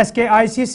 SKICC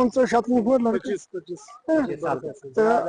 50-60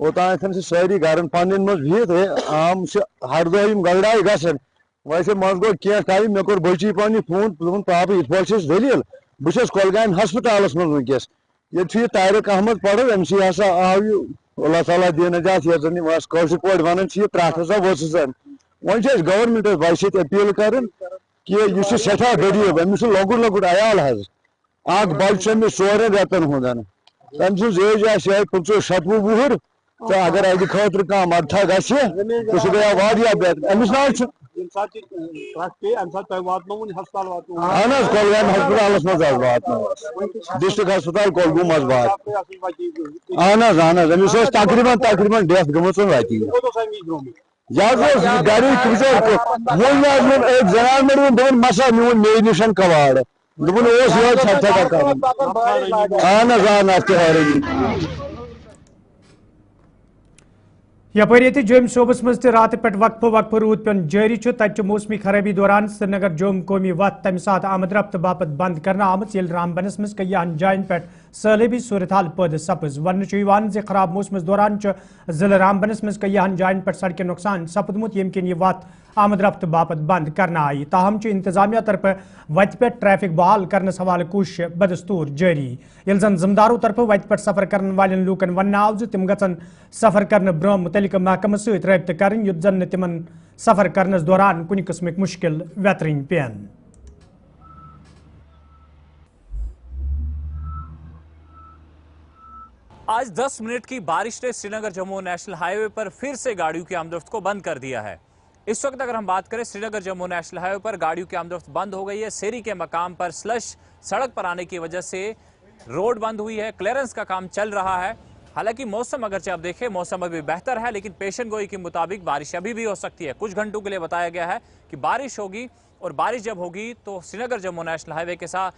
اوتان ساری گرن پن مز بہت عام ہر دہ گگڑائی گھن ویسے مز گو کی ٹائم مے کور بچی پنہ فون دن پاپہ ات پہ دلیل بہس کولگام ہسپتالس من ونکس یہ طارق احمد پڑھ امس ہسا آو یہ اللہ تعالیٰ دین نجات یہ زن کاشر پہ ونان یہ ترٹ ہسا وسن وۄنۍ چھِ أسۍ گورمنٹس بھائی سۭتۍ اپیل کران کہ یہ سٹھا غریب أمس لۄکُٹ لۄکُٹ عیال حظ اکھ بچہ چھُ أمِس 4 رٮ۪تن ہُنٛد تٔمۍ سٕنٛز ایج آسہِ یِہے 25-27 وُہُر تہٕ اگر اَتہِ خٲطرٕ کانٛہہ مدتھا گژھِ تہٕ سُہ گٔیو واریاہ بہتر أمِس نہ حظ چھُ اہن حظ کۄلگامہِ ہسپتالس منٛز حظ واتنٲوس ڈسٹرک ہسپتال کۄلگوم حظ وات اہن حظ أمِس ٲس تقریٖباً ڈیتھ گٔمٕژ وتی یہ حظ گرِچ بِچور ووٚن مےٚ حظ أکۍ زنان مٔڈۍ ووٚن دوٚپُن مسا نیوٗن مے نِش کباڑ دوٚپُن اوس یِہوٚے ژھٹہٕ کران اہن حظ تہِ حٲرٲنی یپر یہ جوم صوبس مز رات پہ وقفہ رود پین جاری تتہ موسمی خرابی دوران سری نگر جوم قومی وت تمہ سات آمد رفت باپت بند کرنا آمت یل رامبنس مز کئی جائن پہ سیلابی صورتحال پید سپز ون خراب موسمس دوران ضلع رامبنس مز کئی جائن پہ سڑکیں نقصان سپدمت یم کن یہ وت آمد رفت باپت بند کرنا آئی تاہم انتظامیہ طرف وت پہ ٹریفک بحال کرنس حوالہ کوشش بدستور جاری یل زن ذمہ داروں طرف وت پہ سفر کرن والن لوکن ون آو تم گھن سفر کرنے برہ متعلقہ محکمہ ست رابطہ کریں یت زن تمن سفر کرنس دوران کن قسمک مشکل ویترن پین آج 10 منٹ کی بارش نے سری نگر جموں نیشنل ہائی وے پر پھر سے گاڑیوں کی آمد و رفت کو بند کر دیا ہے۔ اس وقت اگر ہم بات کریں سری نگر جموں نیشنل ہائی وے پر گاڑیوں کی آمد و رفت بند ہو گئی ہے۔ سیری کے مقام پر سلش سڑک پر آنے کی وجہ سے روڈ بند ہوئی ہے، کلیئرنس کا کام چل رہا ہے۔ حالانکہ موسم اگرچہ آپ دیکھیں موسم ابھی بہتر ہے، لیکن پیشن گوئی کے مطابق بارش ابھی بھی ہو سکتی ہے۔ کچھ گھنٹوں کے لیے بتایا گیا ہے کہ بارش ہوگی، اور بارش جب ہوگی تو سری نگر جموں نیشنل ہائی وے کے ساتھ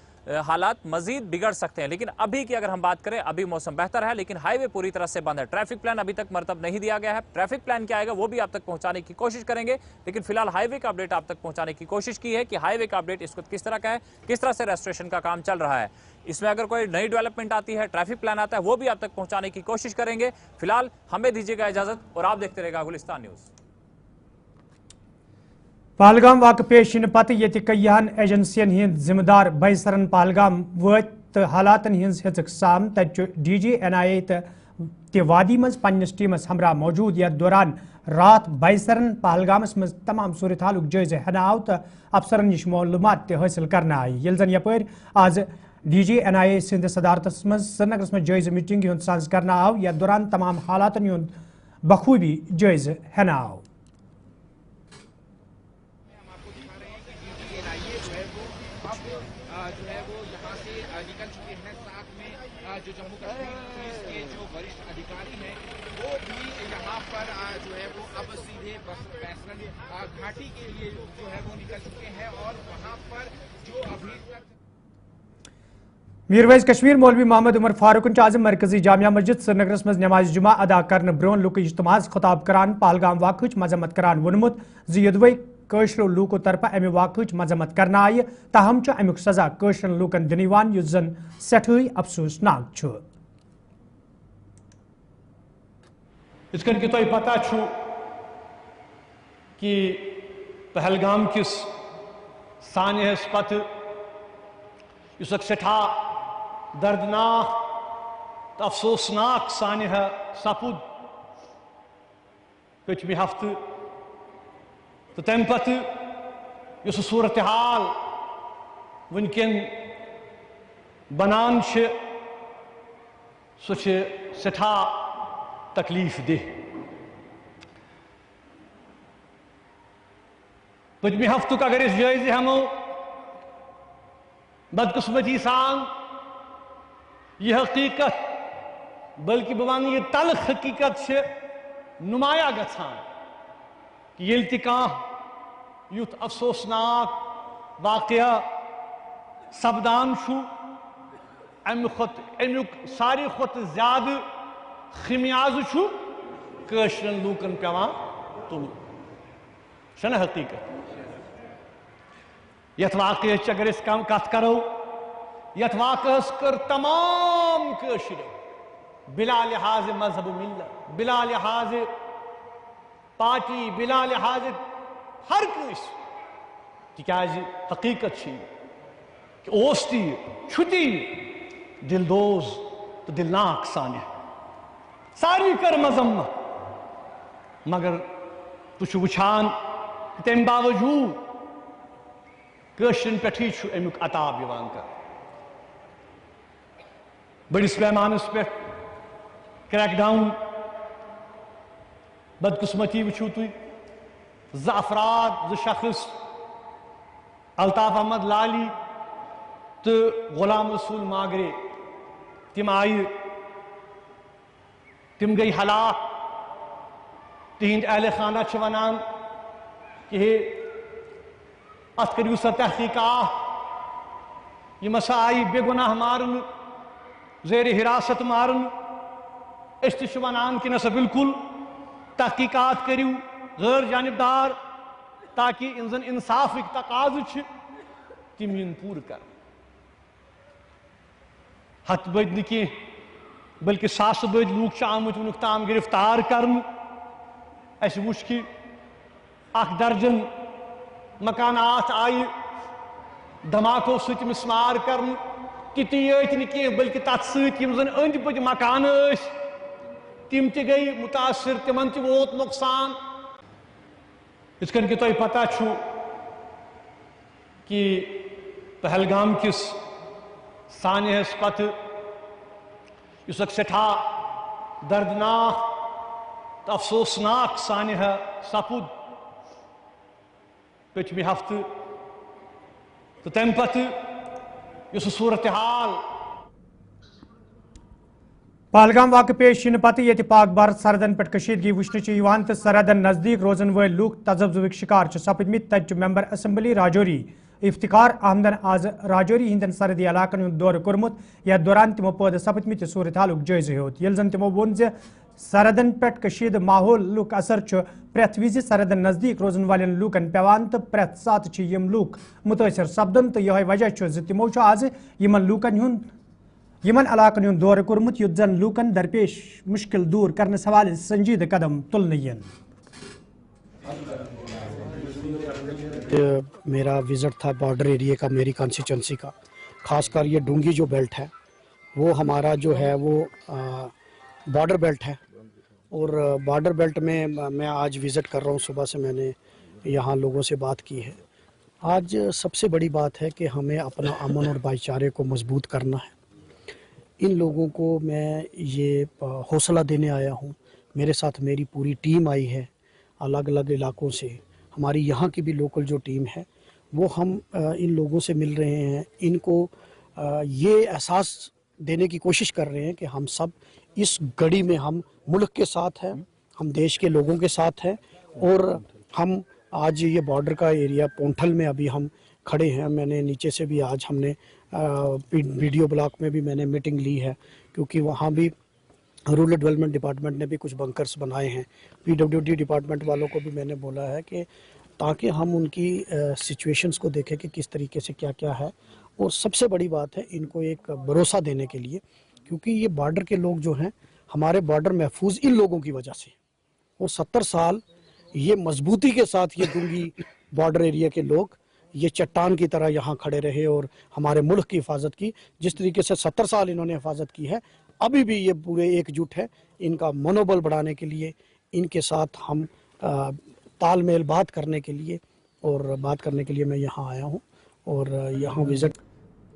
حالات مزید بگڑ سکتے ہیں۔ لیکن ابھی کی اگر ہم بات کریں ابھی موسم بہتر ہے، لیکن ہائی وے پوری طرح سے بند ہے۔ ٹریفک پلان ابھی تک مرتب نہیں دیا گیا ہے۔ ٹریفک پلان کیا آئے گا وہ بھی آپ تک پہنچانے کی کوشش کریں گے، لیکن فی الحال ہائی وے کا اپڈیٹ آپ تک پہنچانے کی کوشش کی ہے کہ ہائی وے کا اپڈیٹ اس وقت کس طرح کا ہے، کس طرح سے ریسٹوریشن کا کام چل رہا ہے۔ اس میں اگر کوئی نئی ڈیولپمنٹ آتی ہے، ٹریفک پلان آتا ہے، وہ بھی آپ تک پہنچانے کی کوشش کریں گے۔ فی الحال ہمیں دیجیے گا اجازت اور آپ دیکھتے رہے گا گلستان نیوز۔ پہلگام واقع پیش ان پتہ یہ کئیہن ایجنسین ہند ذمہ دار بائیسرن پہلگام وت تو حالاتن ہز ہزک سام تت ڈی جی NIA تہ وادی مز پنس ٹیمس ہمراہ موجود یتھ دوران رات بائیسرن پہلگامس مز تمام صورتحالک جائزہ ہنہ آو تو افسرن نش معلومات تہ حاصل کرنا آئی یل زن یپر آز ڈی جی NIA سند صدارتس مز سری نگرس مز جائزہ میٹنگ ہند ساز کرنا آو یتھ دوران تمام حالاتن ہند بخوبی جائزہ ہنہ آو۔ جو جموں کشمیر پولیس کے جو وریشٹھ ادھیکاری ہیں وہ بھی یہاں پر جو ہے وہ اب سیدھے بیسرن گھاٹی کے لیے جو ہے وہ نکل چکے ہیں، اور وہاں پر جو ابھی تک میرویز کشمیر مولوی محمد عمر فاروق آز مرکزی جامعہ مسجد سری نگرس مز نماز جمعہ ادا کرنے برہ لوک اجتماع خطاب کران پہلگام واقعہ مذمت کران وونمت زِ یدوے قٲشرو لوکو طرف امہ واقعہ مذمت کرنا آئی تاہم امیک سزا قٲشرن لوکن دن یوان یس زن سٹھائی افسوسناک چھ۔ اس کن کہ تھی پتہ چھو کہ پہلگام کس سانحس پتہ اس اک سٹھا دردناک تو افسوسناک سانحہ سپد پچھمہ ہفتہ تو تم پتہ اس صورتحال ونکن بنان سہ سٹھا تکلیف دہ۔ پچھمہ ہفتک اگر اس جائزہ ہمو بدقسمتی سان یہ حقیقت بلکہ بہ یہ تلخ حقیقت نمایاں گژھان کہ یل تہ کانٛہہ یُتھ افسوسناک واقعہ سپدان امیک ساروی کھۄتہٕ زیادہ خمیازہ قٲشرن لوکن پیوان تلن چھنہ حقیقت۔ یتھ واقعہ اگر کت کرو یتھ واقعس کر تمام قٲشرو بلا لحاظ مذہب ملت، بلا لحاظ پارٹی، بلا لحاظ ہر کنس، تکیازِ حقیقت چھ کہ اوس تی چھتی دلدوز تو دلناک سانہ، ساری کر مذمت، مگر تو وچھان کہ تم باوجود کشرن پہ امیک عطاب کر بڑس پیمانس پہ کریک ڈاؤن، بدقسمتی وچھو تھی افراد شخص الطاف احمد لالی تو غلام رسول ماگرے تم آئی، تم گئی ہلاک، تہند اہل خانہ ونان کہ ات کریو سا تحقیقات، یہ مسا آئی بے گناہ مارن، زیر حراست مارن، اس تہ ونان کہ نسا بالکل تحقیقات کریو غیر جانبدار، تاکہ ان زن انصاف تقاض تم ین پور کر ہتھ بد نی بلکہ ساس بد لوگ آمت ونک تام گرفتار کرن، اس وچ کہ 1 درجن مکانات آئی دھماکو ست مسمار کرن، تیتی یت نی بلکہ تت ست یم زن اند پک مکان اس تم تہ گئی متاثر، تمن تہ ووت نقصان۔ اس کن کہ تہ پتہ چھو کہ پہلگام کس سانحس پتہ اس اک سٹھا دردناک تو افسوسناک سانحہ سپد پچھمہ ہفتہ، تو تم پتہ اس صورتحال پہلگام واقع پیش ین پتہ یہ پاک بھارت سرحدن پہ کشیدگی وچھنے تو سرحدن نزدیک روزن ول لوگ تذبذبک شکار سپدمت۔ تت ممبر اسمبلی راجوری افتخار احمدن آز راجوری ہندن سرحدی علاقن ہند دورہ کورمت، یتھ دوران تمو پید سپدمت صورتحالک جائزہ ہیوت، یل زن تمو وون سرحدن پہ کشید ماحول لک اثر پریت وز سرحدن نزدیک روزن والن لوکن پیوان تو پریت سات یم لوک متاثر سپدن، تو یہ وجہ تمو آز یمن علاقن ہند دورہ کورمت یت زن لوکن درپیش مشکل دور کرنس حوالہ سنجیدہ قدم تلن ین۔ میرا وزٹ تھا بارڈر ایریا کا، میری کانسٹیچوئنسی کا، خاص کر یہ ڈونگی جو بیلٹ ہے وہ ہمارا جو ہے وہ بارڈر بیلٹ ہے، اور بارڈر بیلٹ میں آج وزٹ کر رہا ہوں۔ صبح سے میں نے یہاں لوگوں سے بات کی ہے۔ آج سب سے بڑی بات ہے کہ ہمیں اپنا امن اور بھائی چارے کو مضبوط کرنا ہے۔ ان لوگوں کو میں یہ حوصلہ دینے آیا ہوں، میرے ساتھ میری پوری ٹیم آئی ہے الگ الگ علاقوں سے، ہماری یہاں کی بھی لوکل جو ٹیم ہے وہ ہم ان لوگوں سے مل رہے ہیں، ان کو یہ احساس دینے کی کوشش کر رہے ہیں کہ ہم سب اس گڑی میں ہم ملک کے ساتھ ہیں، ہم دیش کے لوگوں کے ساتھ ہیں، اور ہم آج یہ بارڈر کا ایریا پونٹھل میں ابھی ہم کھڑے ہیں۔ میں نے نیچے سے بھی آج ہم نے ویڈیو بلاک میں بھی میں نے میٹنگ لی ہے، کیونکہ وہاں بھی رورل ڈیولپمنٹ ڈپارٹمنٹ نے بھی کچھ بنکرز بنائے ہیں، PWD ڈپارٹمنٹ والوں کو بھی میں نے بولا ہے کہ تاکہ ہم ان کی سچویشنز کو دیکھیں کہ کس طریقے سے کیا کیا ہے، اور سب سے بڑی بات ہے ان کو ایک بھروسہ دینے کے لیے، کیونکہ یہ بارڈر کے لوگ جو ہیں ہمارے بارڈر محفوظ ان لوگوں کی وجہ سے، اور 70 سال یہ مضبوطی کے ساتھ یہ ڈونگی بارڈر ایریا کے لوگ یہ چٹان کی طرح یہاں کھڑے رہے اور ہمارے ملک کی حفاظت کی، جس طریقے سے 70 سال انہوں نے حفاظت کی ہے، ابھی بھی یہ پورے ایک جٹ ہے۔ ان کا منوبل بڑھانے کے لیے ان کے ساتھ ہم تال میل بات کرنے کے لیے میں یہاں آیا ہوں اور یہاں وزٹ۔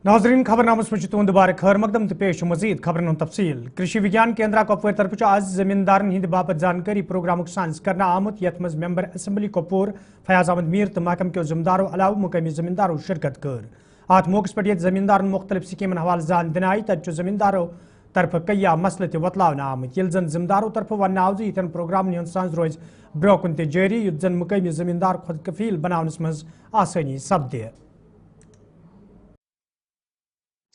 ناظرین خبر نامس میں تہد دوبارہ خیر مقدم تو پیش مزید خبرن ہند تفصیل۔ کرشی وگیان کیندرا کپور طرف آز زمیندارن ہند باپت زانکاری پروگرامک سائنس کرنا آمت، یت مز ممبر اسمبلی کپور فیاض احمد میر تو محکمہ کے ذمداروں علاوہ مقامی زمینداروں شرکت کر۔ ات موقع پہ زمیندارن مختلف سکیمن حوالہ زان دن آئی، تت زمینداروں طرف کیا مسئلہ تہ وتلاونہ آمت، یل زن زمینداروں طرف ون آو یتن پروگرامن ہند سانز روز برو کن تہ جاری، یت زن مقامی زمیندار خود کفیل بناونس مز آسانی سپدے۔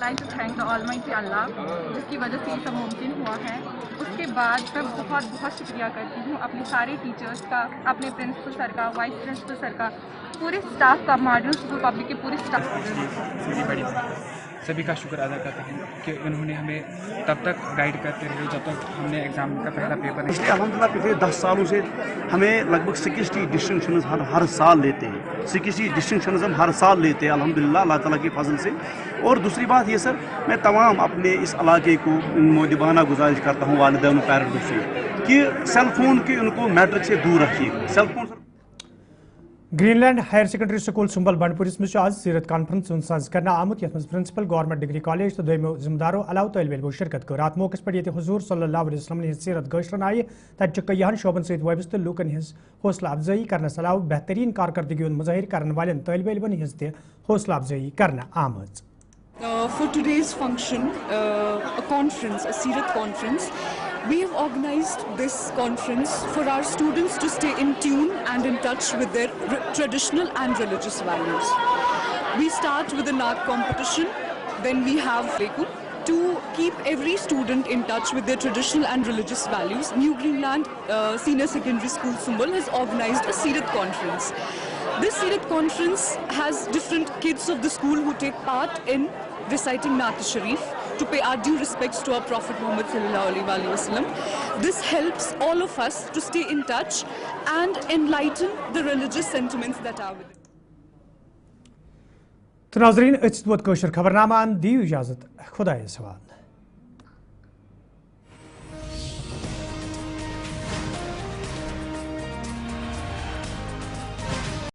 like to thank the Almighty Allah جس کی وجہ سے یہ سب ممکن ہوا ہے. اس کے بعد میں بہت بہت شکریہ کرتی ہوں اپنے سارے ٹیچرس کا, اپنے پرنسپل سر کا, وائس پرنسپل سر کا, پورے اسٹاف کا, ماڈرن اسکول پبلک کے پورے اسٹاف. سبھی کا شکر ادا کرتے ہیں کہ انہوں نے ہمیں تب تک گائیڈ کرتے رہے جب تک ہم نے ایگزام کا پہلا پیپر نہیں. الحمدللہ پچھلے 10 سالوں سے ہمیں لگ بھگ 60 ڈسٹنکشنز ہر سال لیتے ہیں. 60 ڈسٹنکشنز ہم ہر سال لیتے ہیں الحمدللہ اللہ تعالیٰ کے فضل سے. اور دوسری بات یہ سر, میں تمام اپنے اس علاقے کو مؤدبانہ گزارش کرتا ہوں والدین و پیرنٹس سے کہ سیل فون کے ان کو میٹرک سے دور رکھیے. Cell phone Greenland higher secondary school Sumbal بنڈپورس مز آج سیرت کانفرنس ساز کرنا آمت یت مز پرنسپل گورنمنٹ ڈگری کالج تو دویمو ذمہ دارو علاوہ طالب علمو شرکت کر. ات موقع پہ یہ حضور صلی اللہ علیہ وسلم ہز سیرت گشرن آئی تتہ کئیہن شعبن ست وابستہ لوکن ہز حوصلہ افزائی کرنس علاوہ بہترین کارکردگی مظاہر کرن والن طالب علمن ہز تہ حوصلہ افزائی کرنا آمت. For today's function, a conference, a Seerat conference, we have organized this conference for our students to stay in tune and in touch with their traditional and religious values. We start with a Naat competition, then we have to keep every student in touch with their traditional and religious values. New Greenland Senior Secondary School Sumbul has organized a Seerat conference. This Seerat conference has different kids of the school who take part in reciting Naat Sharif to pay our due respects to our Prophet Muhammad sallallahu alaihi wasallam. This helps all of us to stay in touch and enlighten the religious sentiments that are within. تو ناظرین, اچھت ووت کوشر خبرنامہ دیو اجازت, خدایس حوالہ.